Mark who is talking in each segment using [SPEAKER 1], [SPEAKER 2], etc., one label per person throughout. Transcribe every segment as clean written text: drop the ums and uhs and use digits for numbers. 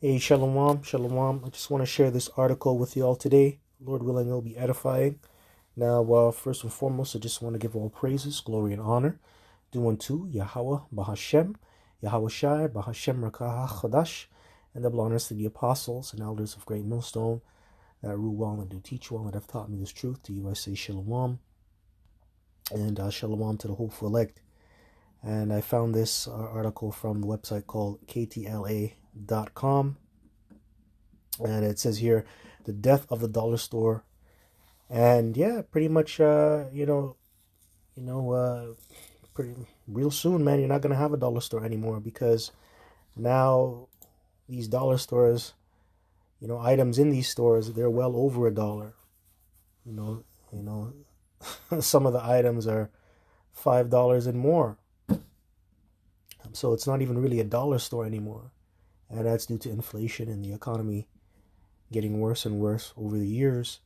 [SPEAKER 1] Hey, Shalom, Shalom. I just want to share this article with you all today. Lord willing, it'll be edifying. Now, first and foremost, I just want to give all praises, glory, and honor due unto Yahweh, Bahashem, Yahweh Shai, Bahashem Rakah Chadash, and double honors to the apostles and elders of Great Millstone that rule well and do teach well and have taught me this truth. To you I say Shalom, and Shalom to the hopeful elect. And I found this article from the website called ktla.com. And it says here, the death of the dollar store. And yeah, pretty much, pretty real soon, man, you're not going to have a dollar store anymore because now these dollar stores, items in these stores, they're well over $1. You know, some of the items are $5 and more. So it's not even really a dollar store anymore. And that's due to inflation and the economy getting worse and worse over the years.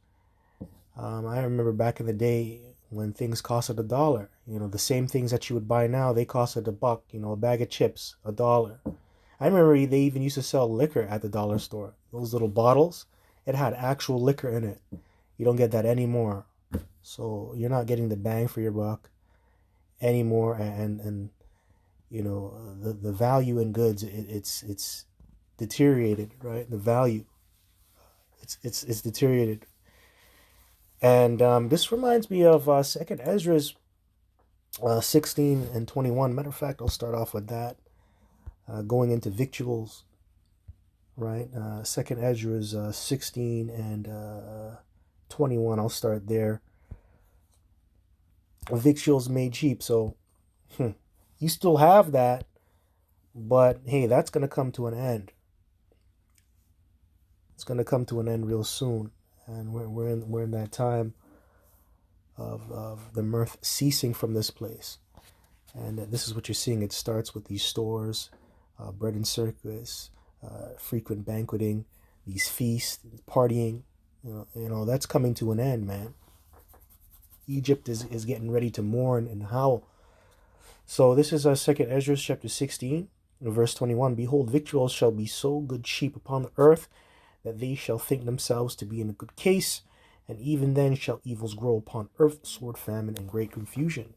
[SPEAKER 1] I remember back in the day when things costed $1. The same things that you would buy now, they costed $1. A bag of chips, $1. I remember they even used to sell liquor at the dollar store. Those little bottles, it had actual liquor in it. You don't get that anymore. So you're not getting the bang for your buck anymore. And the value in goods, it's deteriorated, right? The value, it's deteriorated. And this reminds me of 2nd Ezra's 16 and 21. Matter of fact, I'll start off with that. Going into victuals, right? 2nd Ezra's 16 and 21. I'll start there. Victuals made cheap. So you still have that, but hey, that's going to come to an end. It's going to come to an end real soon. And we're in that time of the mirth ceasing from this place. And this is what you're seeing. It starts with these stores, bread and circus, frequent banqueting, these feasts, partying. That's coming to an end, man. Egypt is getting ready to mourn and howl. So this is 2nd Ezra chapter 16, verse 21. Behold, victuals shall be so good cheap upon the earth, that they shall think themselves to be in a good case, and even then shall evils grow upon earth, sword, famine, and great confusion.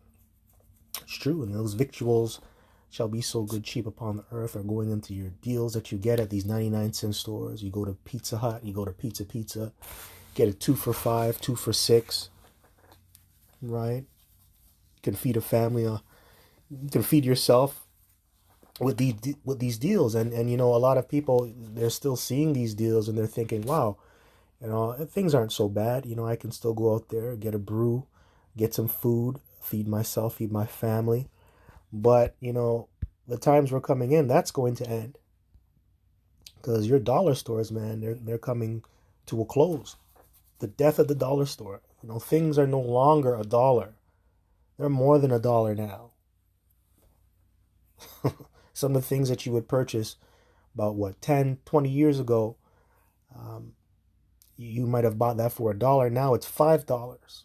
[SPEAKER 1] It's true, and those victuals shall be so good cheap upon the earth are going into your deals that you get at these 99-cent stores. You go to Pizza Hut, you go to Pizza, get a 2 for $5, 2 for $6, right? You can feed a family, you can feed yourself with these deals, and a lot of people, they're still seeing these deals and they're thinking, wow, things aren't so bad. I can still go out there, get a brew, get some food, feed myself, feed my family. But the times we're coming in, that's going to end, because your dollar stores, man, they're coming to a close. The death of the dollar store. Things are no longer $1. They're more than $1 now. Some of the things that you would purchase about 10, 20 years ago, you might have bought that for $1. Now it's $5.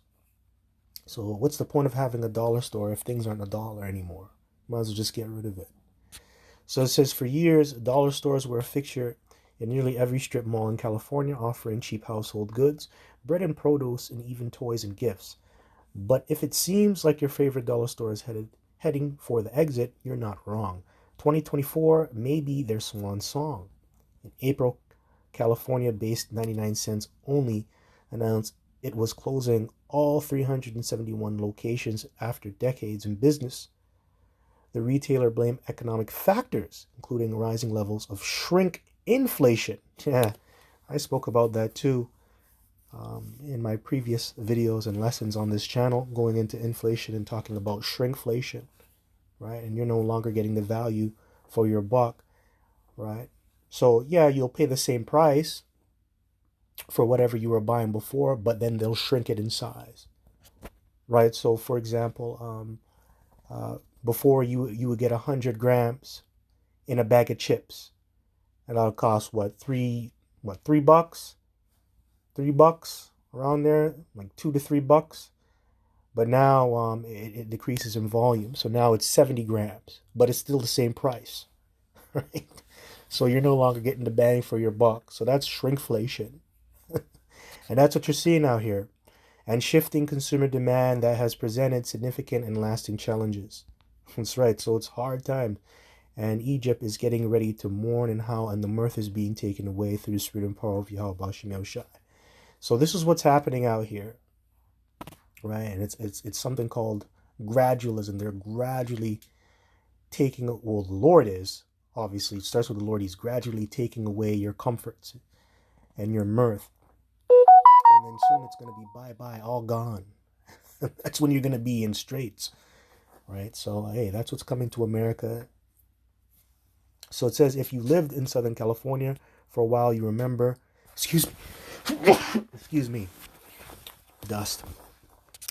[SPEAKER 1] So what's the point of having a dollar store if things aren't $1 anymore? Might as well just get rid of it. So it says, for years, dollar stores were a fixture in nearly every strip mall in California, offering cheap household goods, bread and produce, and even toys and gifts. But if it seems like your favorite dollar store is heading for the exit, you're not wrong. 2024 may be their swan song. In April, California-based 99 Cents Only announced it was closing all 371 locations after decades in business. The retailer blamed economic factors, including rising levels of shrink inflation. Yeah, I spoke about that too in my previous videos and lessons on this channel, going into inflation and talking about shrinkflation. Right? And you're no longer getting the value for your buck, right? So yeah, you'll pay the same price for whatever you were buying before, but then they'll shrink it in size, right? So for example, before you would get 100 grams in a bag of chips, and that'll cost $3 bucks, $3 around there, like $2 to $3. But now it decreases in volume. So now it's 70 grams, but it's still the same price, right? So you're no longer getting the bang for your buck. So that's shrinkflation. And that's what you're seeing out here. And shifting consumer demand that has presented significant and lasting challenges. That's right. So it's hard time. And Egypt is getting ready to mourn and howl, and the mirth is being taken away through the spirit and power of Yahweh Bashem Yahushai. So this is what's happening out here, right? And it's something called gradualism. They're gradually taking, well, the Lord is, obviously, it starts with the Lord. He's gradually taking away your comforts and your mirth. And then soon it's going to be bye-bye, all gone. That's when you're going to be in straits, right? So, hey, that's what's coming to America. So it says, if you lived in Southern California for a while, you remember, excuse me, dust.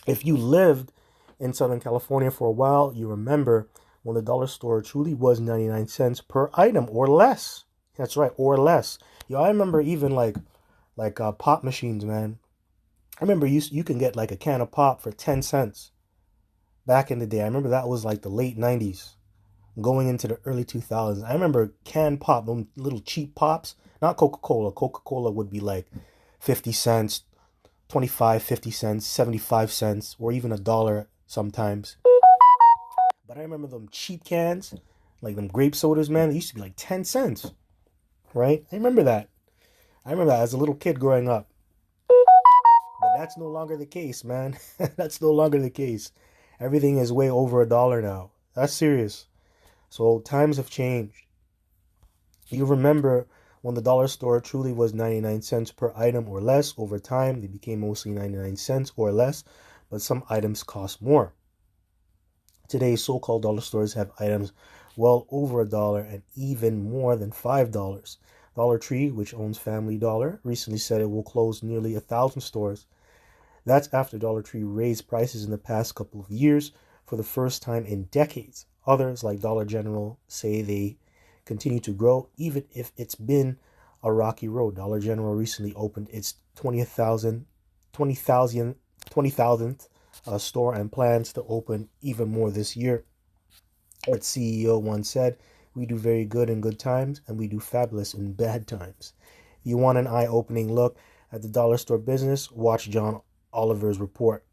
[SPEAKER 1] If you lived in Southern California for a while, you remember when the dollar store truly was 99 cents per item or less. That's right, or less. Yo, I remember even like pop machines, man. I remember you can get like a can of pop for 10 cents back in the day. I remember that was like the late 90s. Going into the early 2000s. I remember canned pop, those little cheap pops, not Coca-Cola. Coca-Cola would be like 50 cents, 25, 50 cents, 75 cents, or even $1 sometimes. But I remember them cheap cans, like them grape sodas, man, they used to be like 10 cents, right? I remember that. I remember that as a little kid growing up. But that's no longer the case, man. That's no longer the case. Everything is way over $1 now. That's serious. So times have changed. You remember when the dollar store truly was 99 cents per item or less. Over time, they became mostly 99 cents or less, but some items cost more. Today's so-called dollar stores have items well over $1 and even more than $5. Dollar Tree, which owns Family Dollar, recently said it will close nearly 1,000 stores. That's after Dollar Tree raised prices in the past couple of years for the first time in decades. Others, like Dollar General, say they continue to grow, even if it's been a rocky road. Dollar General recently opened its 20,000th store and plans to open even more this year. Its CEO once said, "We do very good in good times, and we do fabulous in bad times." If you want an eye-opening look at the dollar store business, watch John Oliver's report.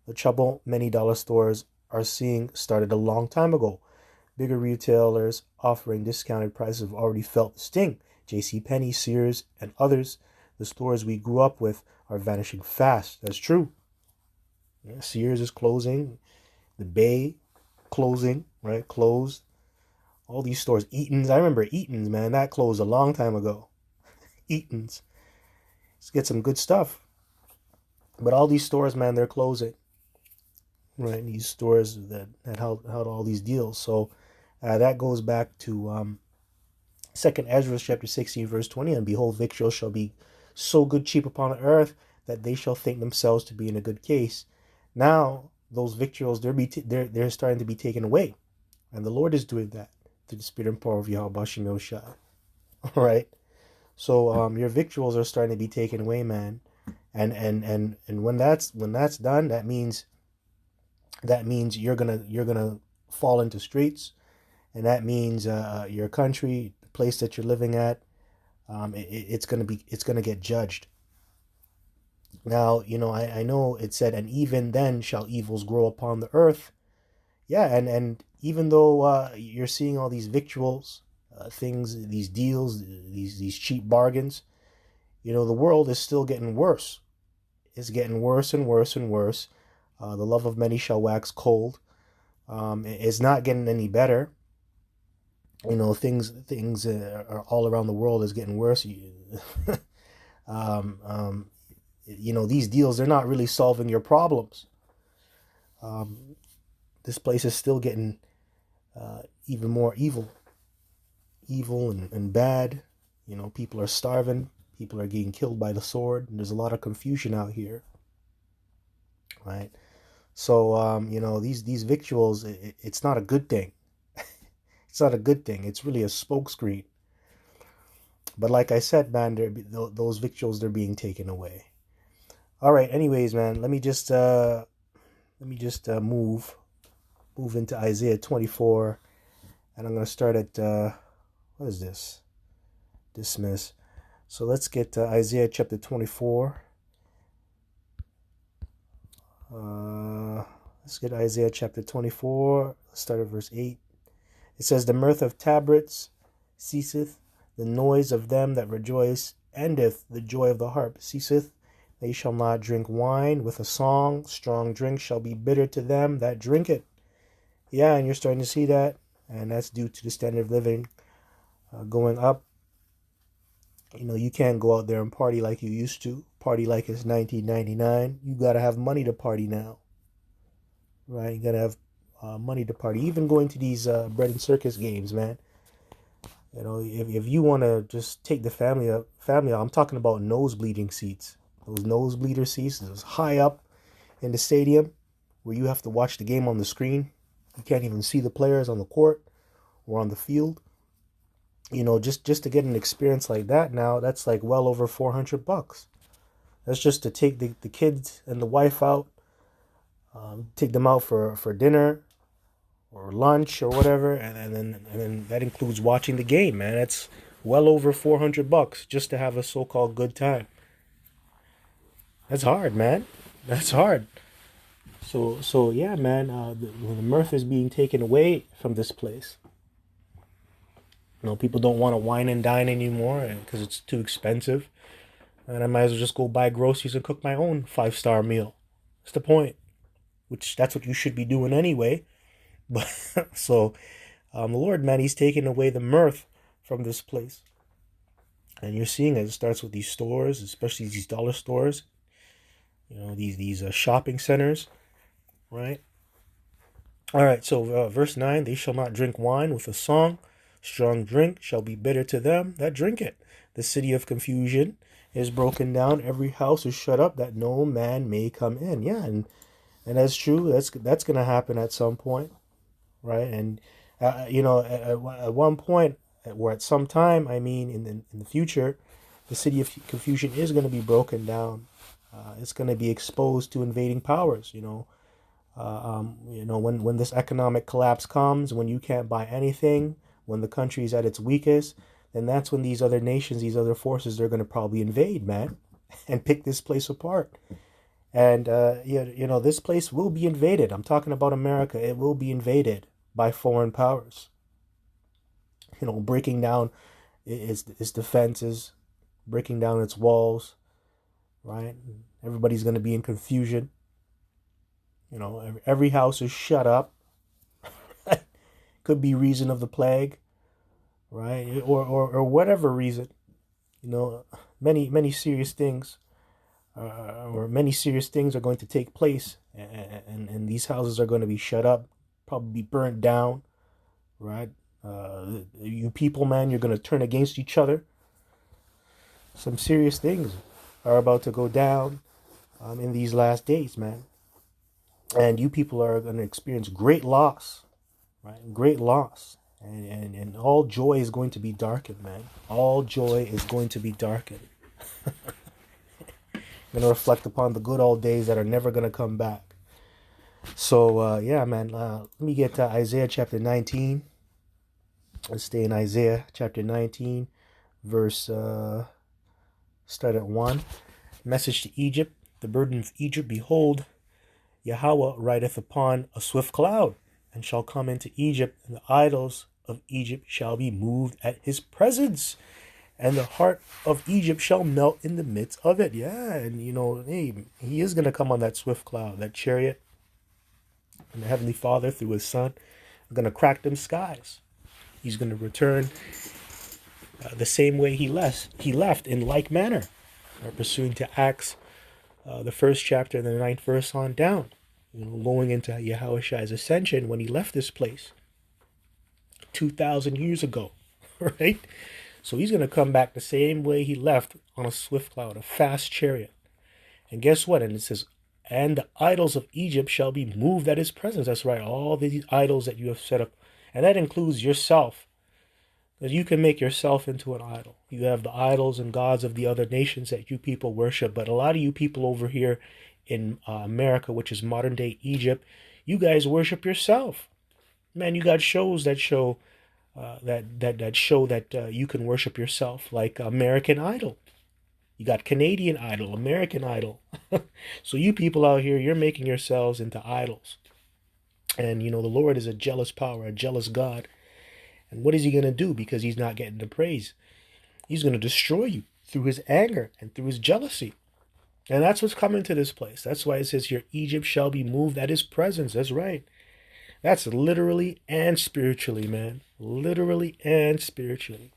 [SPEAKER 1] The trouble many dollar stores are seeing started a long time ago. Bigger retailers offering discounted prices have already felt the sting. JCPenney, Sears, and others, the stores we grew up with, are vanishing fast. That's true. Yeah, Sears is closing. The Bay closing, right? Closed. All these stores. Eaton's. I remember Eaton's, man. That closed a long time ago. Eaton's. Let's get some good stuff. But all these stores, man, they're closing. Right, these stores that held all these deals. So that goes back to 2nd Ezra chapter 16 verse 20. And behold, victuals shall be so good cheap upon the earth that they shall think themselves to be in a good case. Now those victuals they're starting to be taken away, and the Lord is doing that through the spirit and power of Yahweh Bashem Yahushai. All right. So your victuals are starting to be taken away, man. And when that's done, that means you're gonna fall into straits, and that means your country, the place that you're living at, it's gonna get judged. Now, I know it said, and even then shall evils grow upon the earth. Yeah, and even though you're seeing all these victuals, things, these deals, these cheap bargains, the world is still getting worse. It's getting worse and worse and worse. The love of many shall wax cold. It's not getting any better. Things are all around the world is getting worse. These deals, they're not really solving your problems. This place is still getting even more evil and bad. People are starving. People are getting killed by the sword. And there's a lot of confusion out here, right? So, these victuals, it's not a good thing. It's not a good thing. It's really a smokescreen. But like I said, man, those victuals, they're being taken away. All right. Anyways, man, let me just move into Isaiah 24, and I'm gonna start at what is this? dismiss. So let's get to Isaiah chapter 24. Let's get Isaiah chapter 24. Let's start at verse 8. It says, the mirth of tabrets ceaseth, the noise of them that rejoice endeth, the joy of the harp ceaseth. They shall not drink wine with a song. Strong drink shall be bitter to them that drink it. Yeah, and you're starting to see that. And that's due to the standard of living going up. You know, you can't go out there and party like you used to. Party like it's 1999. You got to have money to party now. Right? You got to have money to party. Even going to these bread and circus games, man. You know, if you want to just take the family out, I'm talking about nosebleeding seats. Those nosebleeder seats, those high up in the stadium where you have to watch the game on the screen. You can't even see the players on the court or on the field. You know, just to get an experience like that now, that's like well over $400. That's just to take the kids and the wife out, take them out for dinner or lunch or whatever, and then that includes watching the game, man. That's well over $400 just to have a so-called good time. That's hard, man. That's hard. So yeah, man. The mirth is being taken away from this place. You know, people don't want to wine and dine anymore because it's too expensive, and I might as well just go buy groceries and cook my own 5-star meal. That's the point. Which that's what you should be doing anyway. But so, the Lord, man, He's taking away the mirth from this place, and you're seeing it. It starts with these stores, especially these dollar stores. You know, these shopping centers, right? All right. So verse 9: they shall not drink wine with a song. Strong drink shall be bitter to them that drink it. The city of confusion is broken down. Every house is shut up that no man may come in. Yeah, and that's true. That's gonna happen at some point, right? And you know, at one point, or at some time, I mean, in the future, the city of confusion is going to be broken down. It's going to be exposed to invading powers. You know, when this economic collapse comes, when you can't buy anything, when the country is at its weakest, then that's when these other nations, these other forces, they're going to probably invade, man, and pick this place apart. And you know, this place will be invaded. I'm talking about America. It will be invaded by foreign powers. You know, breaking down its defenses, breaking down its walls, right? Everybody's going to be in confusion. You know, every house is shut up. Could be reason of the plague, right? Or whatever reason. You know, many serious things, many serious things are going to take place, and these houses are going to be shut up, probably be burnt down, right? You people, man, you're going to turn against each other. Some serious things are about to go down in these last days, man. And you people are going to experience great loss, right? Great loss. And all joy is going to be darkened, man. All joy is going to be darkened. Going to reflect upon the good old days that are never going to come back. So, yeah, man, let me get to Isaiah chapter 19. Let's stay in Isaiah chapter 19, verse, start at 1. Message to Egypt, the burden of Egypt, behold, Yahweh rideth upon a swift cloud, and shall come into Egypt, and the idols of Egypt shall be moved at his presence, and the heart of Egypt shall melt in the midst of it. Yeah, and you know, hey, he is going to come on that swift cloud, that chariot, and the Heavenly Father through his Son are going to crack them skies. He's going to return the same way he left in like manner, pursuing to Acts, the first chapter and the 9th verse on down, you know, going into Yahushai's ascension when he left this place 2,000 years ago, right? So he's going to come back the same way he left on a swift cloud, a fast chariot. And guess what? And it says, and the idols of Egypt shall be moved at his presence. That's right, all these idols that you have set up. And that includes yourself. Because you can make yourself into an idol. You have the idols and gods of the other nations that you people worship. But a lot of you people over here in America, which is modern day Egypt, you guys worship yourself. Man, you got shows that show that show that you can worship yourself, like American Idol. You got Canadian Idol, American Idol. So you people out here, you're making yourselves into idols. And you know, the Lord is a jealous power, a jealous God. And what is he going to do because he's not getting the praise? He's going to destroy you through his anger and through his jealousy. And that's what's coming to this place. That's why it says here, Egypt shall be moved at his presence. That's right. That's literally and spiritually, man. Literally and spiritually.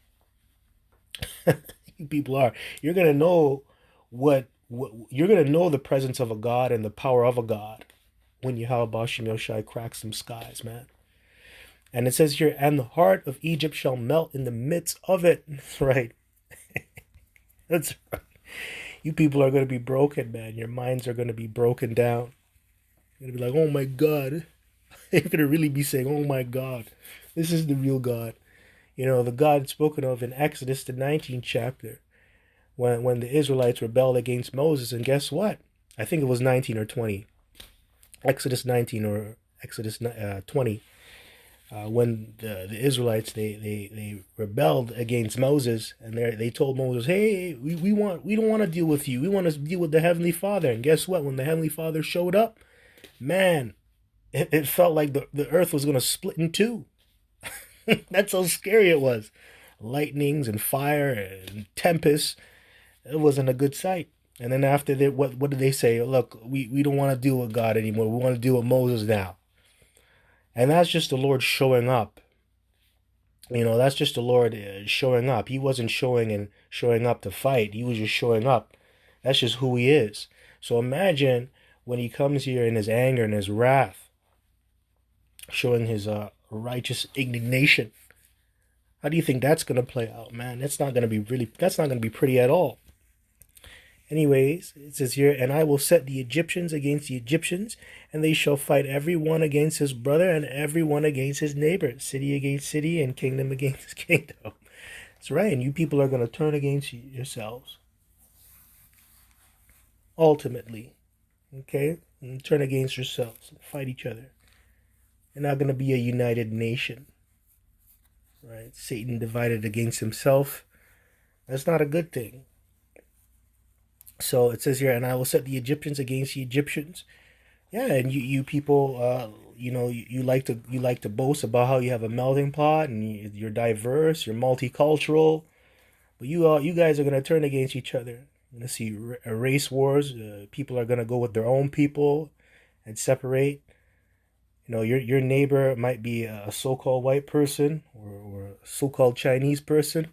[SPEAKER 1] You people are. You're going to know what you're going to know the presence of a God and the power of a God when Yahweh Bashim Yoshai cracks some skies, man. And it says here, and the heart of Egypt shall melt in the midst of it. That's right. That's right. You people are going to be broken, man. Your minds are going to be broken down. You're going to be like, oh my God. You're going to really be saying, oh my God. This is the real God. You know, the God spoken of in Exodus, the 19th chapter, when the Israelites rebelled against Moses. And guess what? I think it was 19 or 20. Exodus 19 or Exodus 20. When the Israelites they rebelled against Moses, and they told Moses, "Hey, we don't want to deal with you. We want to deal with the Heavenly Father." And guess what? When the Heavenly Father showed up, man, it felt like the earth was going to split in two. That's how scary it was. Lightnings and fire and tempests. It wasn't a good sight. And then after that, what did they say? Look, we don't want to deal with God anymore. We want to deal with Moses now. And that's just the Lord showing up. You know, that's just the Lord showing up. He wasn't showing up to fight. He was just showing up. That's just who he is. So imagine when he comes here in his anger and his wrath, showing his righteous indignation. How do you think that's going to play out, man? That's not going to be pretty at all. Anyways, it says here, and I will set the Egyptians against the Egyptians, and they shall fight every one against his brother, and every one against his neighbor, city against city, and kingdom against kingdom. That's right, and you people are going to turn against yourselves. Ultimately, okay? And turn against yourselves and fight each other. You're not going to be a united nation, right? Satan divided against himself. That's not a good thing. So it says here, and I will set the Egyptians against the Egyptians. Yeah, and you people, you like to boast about how you have a melting pot and you're diverse, you're multicultural, but you guys are gonna turn against each other. You're gonna see race wars. People are gonna go with their own people and separate. You know, your neighbor might be a so-called white person or a so-called Chinese person.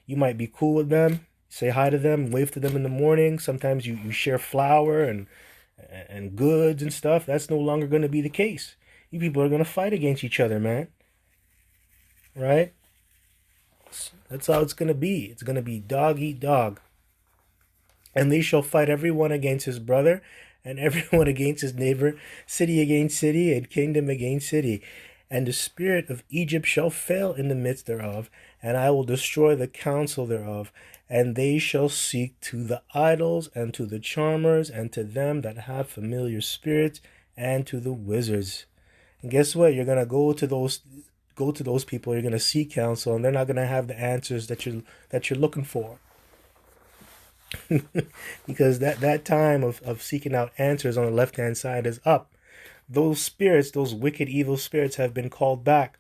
[SPEAKER 1] You might be cool with them. Say hi to them, wave to them in the morning. Sometimes you share flour and goods and stuff. That's no longer going to be the case. You people are going to fight against each other, man. Right? That's how it's going to be. It's going to be dog eat dog. And they shall fight everyone against his brother, and everyone against his neighbor, city against city, and kingdom against city. And the spirit of Egypt shall fail in the midst thereof, and I will destroy the counsel thereof. And they shall seek to the idols, and to the charmers, and to them that have familiar spirits, and to the wizards. And guess what? You're gonna go to those people. You're gonna seek counsel, and they're not gonna have the answers that you're looking for. Because that time of seeking out answers on the left-hand side is up. Those spirits, those wicked, evil spirits, have been called back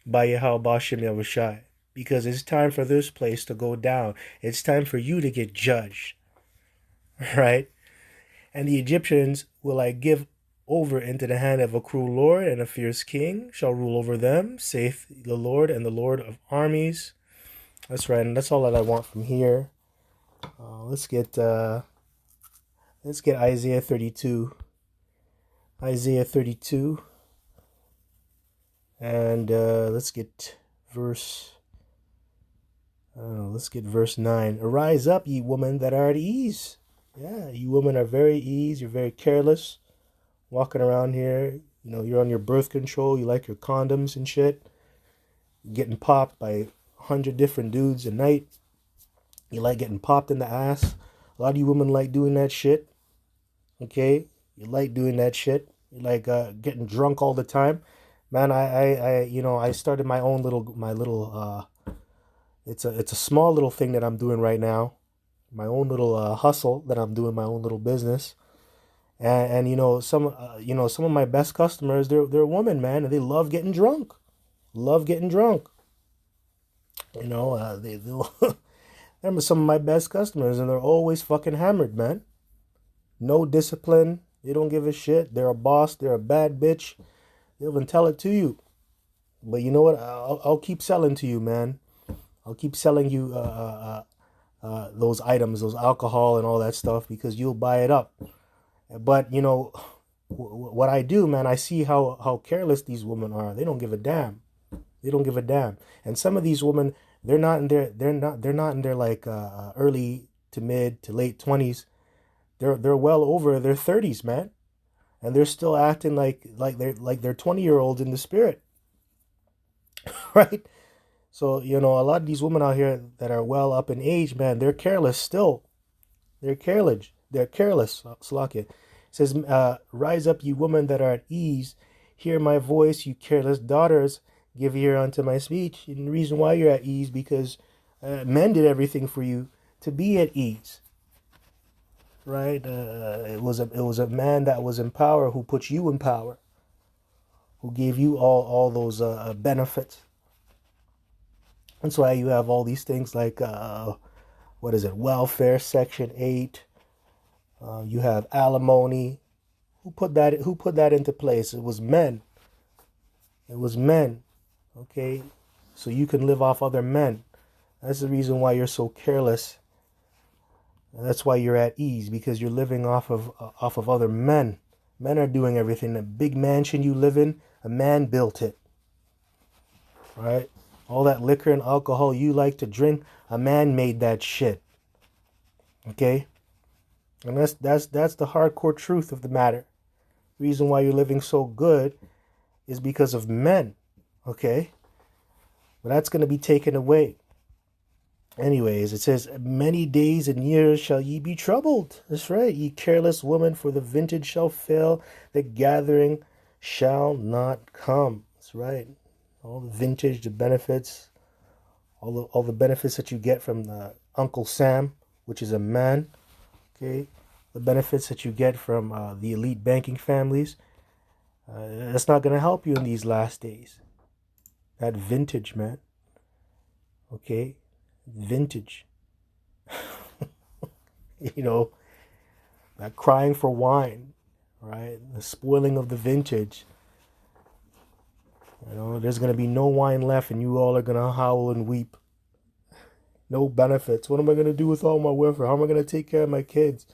[SPEAKER 1] by Yahweh Bashim Yahushai. Because it's time for this place to go down. It's time for you to get judged. Right? And the Egyptians will I give over into the hand of a cruel Lord, and a fierce king shall rule over them, saith the Lord and the Lord of armies. That's right, and that's all that I want from here. Let's get Isaiah 32. Isaiah 32. And let's get verse 9. Arise up, ye women that are at ease. Yeah, you women are very ease. You're very careless. Walking around here, you're on your birth control. You like your condoms and shit. You're getting popped by 100 different dudes a night. You like getting popped in the ass. A lot of you women like doing that shit. Okay? You like doing that shit. You like getting drunk all the time. Man, I started my little, it's a small little thing that I'm doing right now. My own little hustle that I'm doing, my own little business. And some of my best customers, they're women, man, and they love getting drunk. Love getting drunk. They'll remember some of my best customers, and they're always fucking hammered, man. No discipline. They don't give a shit. They're a boss. They're a bad bitch. They'll even tell it to you. But you know what? I'll keep selling to you, man. I'll keep selling you those items, those alcohol and all that stuff because you'll buy it up. But what I do, man, I see how careless these women are. They don't give a damn. They don't give a damn. And some of these women, they're not in their like early to mid to late 20s. They're well over their 30s, man. And they're still acting like they're 20-year-olds in the spirit. Right? So, a lot of these women out here that are well up in age, man, they're careless still. They're careless. They're careless. Slakia. It says, rise up, you women that are at ease. Hear my voice, you careless daughters. Give ear unto my speech. And the reason why you're at ease, because men did everything for you to be at ease. Right? It was a man that was in power who put you in power, who gave you all those benefits. That's why you have all these things like what is it? Welfare, Section 8. You have alimony. Who put that into place? It was men. It was men. Okay? So you can live off other men. That's the reason why you're so careless. And that's why you're at ease, because you're living off of other men. Men are doing everything. The big mansion you live in, a man built it. Right? All that liquor and alcohol you like to drink, a man made that shit. Okay? And that's the hardcore truth of the matter. The reason why you're living so good is because of men. Okay? But that's going to be taken away. Anyways, it says, many days and years shall ye be troubled. That's right, ye careless woman, for the vintage shall fail, the gathering shall not come. That's right. All the vintage, the benefits, all the benefits that you get from Uncle Sam, which is a man. Okay, the benefits that you get from the elite banking families. That's not going to help you in these last days. That vintage, man. Okay, vintage. That crying for wine, right? The spoiling of the vintage. There's going to be no wine left and you all are going to howl and weep. No benefits. What am I going to do with all my welfare? How am I going to take care of my kids?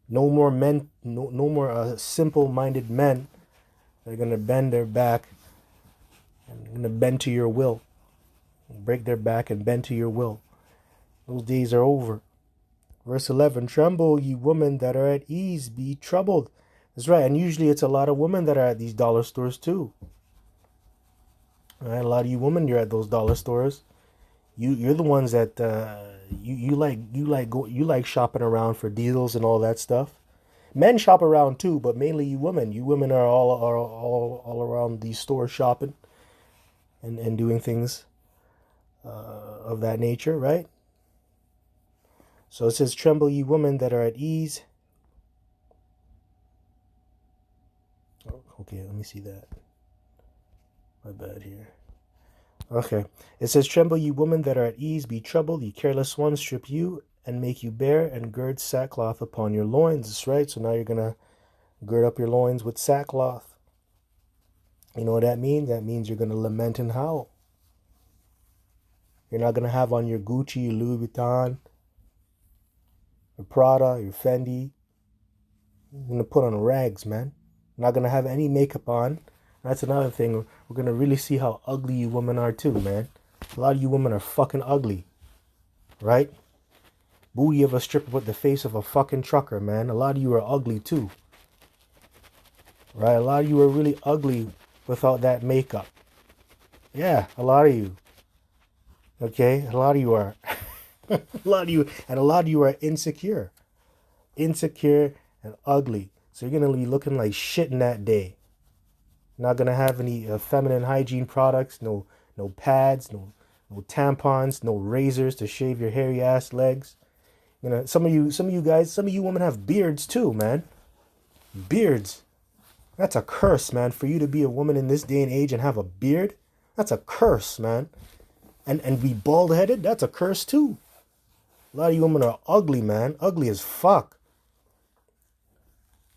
[SPEAKER 1] No more men, no more simple-minded men that are going to bend their back and going to bend to your will. Break their back and bend to your will. Those days are over. Verse 11, tremble, ye women that are at ease, be troubled. That's right, and usually it's a lot of women that are at these dollar stores too. All right, a lot of you women, you're at those dollar stores. You're the ones that you like shopping around for deals and all that stuff. Men shop around too, but mainly you women. You women are all around these stores shopping and doing things of that nature, right? So it says, tremble, ye women that are at ease. Okay, let me see that. My bad here. Okay. It says, tremble, ye women that are at ease, be troubled, ye careless ones, strip you, and make you bare, and gird sackcloth upon your loins. That's right. So now you're going to gird up your loins with sackcloth. You know what that means? That means you're going to lament and howl. You're not going to have on your Gucci, your Louis Vuitton, your Prada, your Fendi. You're going to put on rags, man. You're not going to have any makeup on. That's another thing. We're going to really see how ugly you women are too, man. A lot of you women are fucking ugly. Right? Booty of a stripper with the face of a fucking trucker, man. A lot of you are ugly too. Right? A lot of you are really ugly without that makeup. Yeah, a lot of you. Okay? A lot of you are. A lot of you. And a lot of you are insecure. Insecure and ugly. So you're going to be looking like shit in that day. Not gonna have any feminine hygiene products. No pads. No tampons. No razors to shave your hairy ass legs. You know, some of you guys, some of you women have beards too, man. Beards. That's a curse, man. For you to be a woman in this day and age and have a beard, that's a curse, man. And be bald headed, that's a curse too. A lot of you women are ugly, man. Ugly as fuck.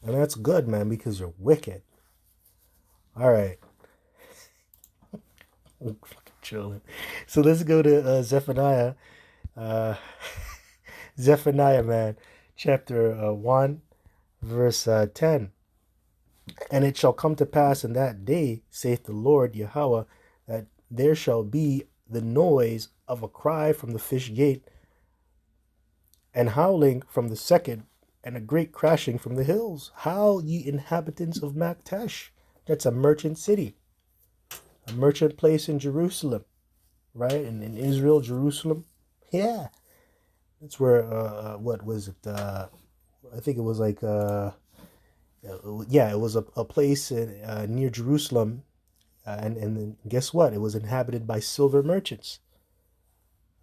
[SPEAKER 1] And that's good, man, because you're wicked. All right. I'm fucking chilling. So let's go to Zephaniah. Zephaniah, man. Chapter 1, verse 10. And it shall come to pass in that day, saith the Lord Yahweh, that there shall be the noise of a cry from the fish gate, and howling from the second, and a great crashing from the hills. Howl, ye inhabitants of Maktesh. That's a merchant city, a merchant place in Jerusalem, right? In Israel, Jerusalem. Yeah. That's where, what was it? I think it was like, yeah, it was a place near Jerusalem. And then guess what? It was inhabited by silver merchants,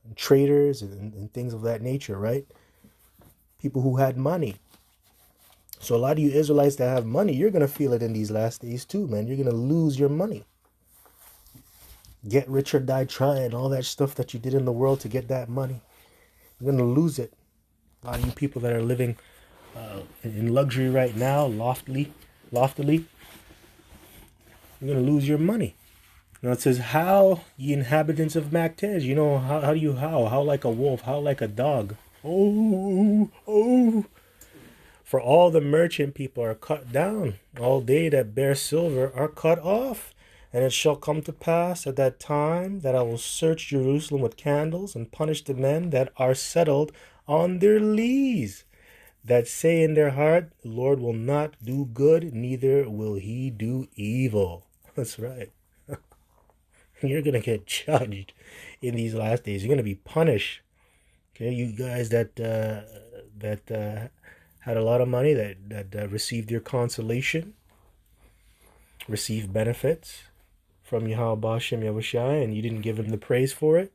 [SPEAKER 1] and traders, and things of that nature, right? People who had money. So a lot of you Israelites that have money, you're going to feel it in these last days too, man. You're going to lose your money. Get rich or die trying, all that stuff that you did in the world to get that money. You're going to lose it. A lot of you people that are living in luxury right now, loftily, you're going to lose your money. Now it says, howl, ye inhabitants of Maktesh. You know, how do you howl? Howl like a wolf, howl like a dog. Oh, oh. For all the merchant people are cut down. All they that bear silver are cut off. And it shall come to pass at that time that I will search Jerusalem with candles and punish the men that are settled on their lees, that say in their heart, the Lord will not do good, neither will he do evil. That's right. You're going to get judged in these last days. You're going to be punished. Okay, you guys that had a lot of money, that received your consolation, received benefits from Yahweh Bashem Yahushai, and you didn't give him the praise for it,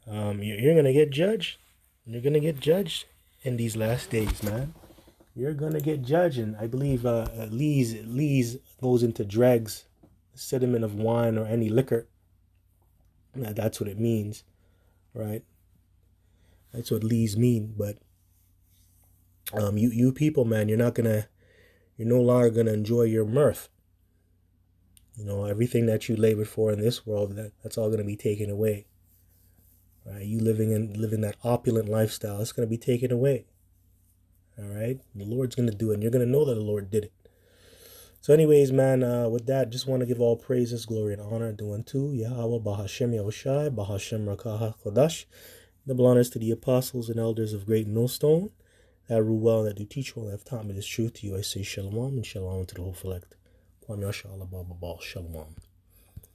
[SPEAKER 1] you're going to get judged. You're going to get judged in these last days, man. You're going to get judged. And I believe lees goes into dregs, sediment of wine or any liquor. Now, that's what it means, right? That's what lees mean. But you people, man, you're no longer going to enjoy your mirth. You know, everything that you labored for in this world, that's all going to be taken away. Right? You living that opulent lifestyle, it's going to be taken away. All right? The Lord's going to do it, and you're going to know that the Lord did it. So anyways, man, with that, just want to give all praises, glory, and honor due unto Yahweh, Bahashem Yahushai, Bahashem Rakah HaKodash. Double honors to the apostles and elders of Great Millstone that rule well, that do teach well, and have taught me this truth to you. I say shalom and shalom to the whole select. Kwame Yashala Baba Shalom.